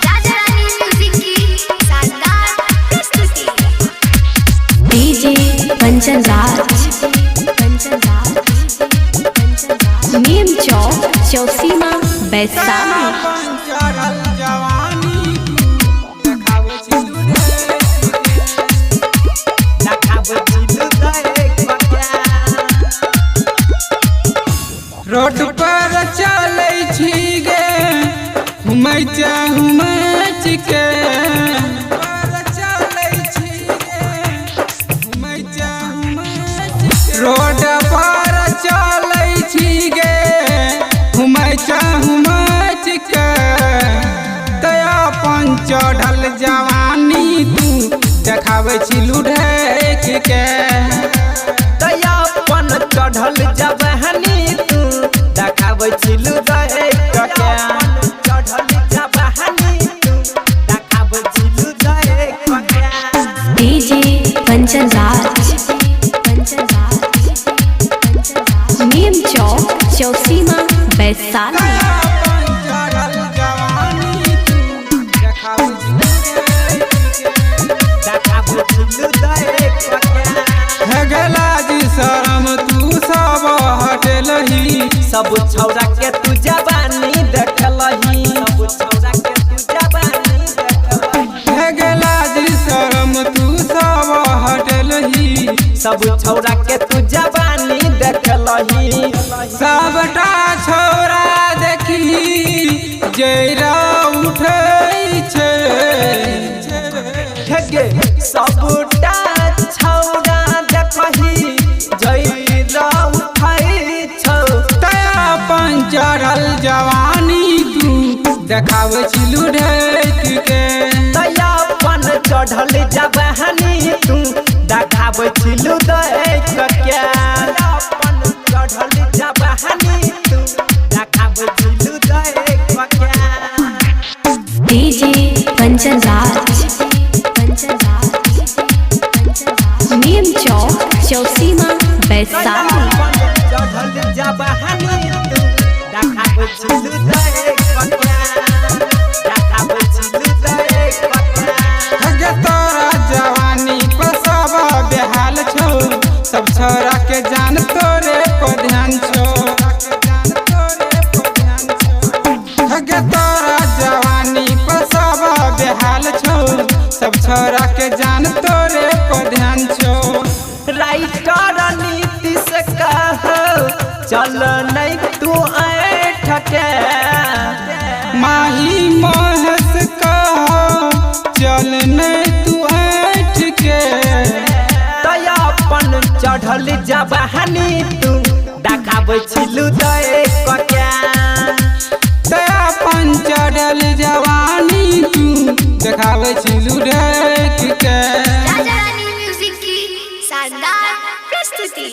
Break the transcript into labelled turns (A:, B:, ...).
A: Rajarani music की शानदार प्रस्तुति।
B: डीजे कंचन राज नीम चौक चौसीमा बैसाली।
C: रोड पर चले छी गे घूमै घूमच के रोड पर चले छी गे घूमै घूमच के तया अपन चढ़ल जवानी तू देखाबै छी लुढ़ैक के
D: दयापन चढ़ल जवानी तू देखाबै छी लुढ़ैक के चढ़ल जवानी तू देखाबै छी लुढ़ैक के
B: डीजे कंचन राज नीम चौक चौसीमा बैसाली।
D: देखाबै छी लुढ़ैक के
C: गला जी शरम तू सब हटलही
D: सब छौरा के तू जवानी देखलही सब छौरा के तू जवानी देखलही
C: गला जी शरम तू सब हटलही
D: सब छौरा के तू जवानी देखलही
C: सबटा छौरा देखी जैरा उठै छै
D: हेगे सबटा छौरा देखही जैरा उठै छौ
C: तया अपन चढ़ल जवानी तू देखाबै छी लुढ़ैक के
D: दयापन चढ़ल जवानी तू देखाबै छी लुढ़ैक के दयापन चढ़ल जवानी तू देखाबै छी लुढ़ैक के
B: डीजे कंचन राज नीम चौक चौसीमा बैसाली।
D: चढ़ल जवानी तू देखाबै छी लुढ़ैक के देखाबै छी लुढ़ैक के
C: हगे तोरा जवानी पर सब बेहाल छौ सब छोरा के जान तोरे पर ध्यान छौ हगे तोरा जवानी पर सब बेहाल छौ सब छोरा के जान तोरे पर ध्यान छौ
D: राइटर नीतीश कह चल नहीं तू ऐठ के
C: माही महेश कह चल नहीं तू ऐठ के
D: दयापन चढ़ल जवानी तू देखाबै छी लुढ़ैक के
C: अपन चढ़ल जवानी तू देखाबै छी लुढ़ैक के।
A: राजारानी म्यूजिक की शानदार प्रस्तुति।